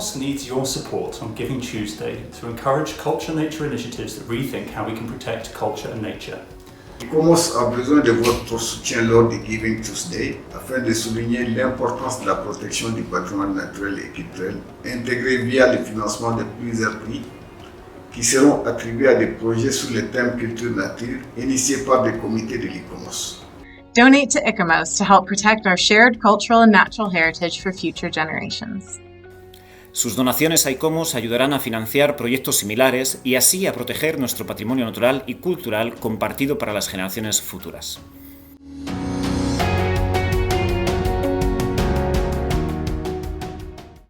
ICOMOS needs your support on Giving Tuesday to encourage culture-nature initiatives that rethink how we can protect culture and nature. ICOMOS a besoin de votre soutien lors de Giving Tuesday afin de souligner l'importance de la protection du patrimoine naturel et culturel intégré via le financement de plusieurs prix qui seront attribués à des projets sur le thème culture-nature initiés par des comités de l'ICOMOS. Donate to ICOMOS to help protect our shared cultural and natural heritage for future generations. Sus donaciones a ICOMOS ayudarán a financiar proyectos similares y así a proteger nuestro patrimonio natural y cultural compartido para las generaciones futuras.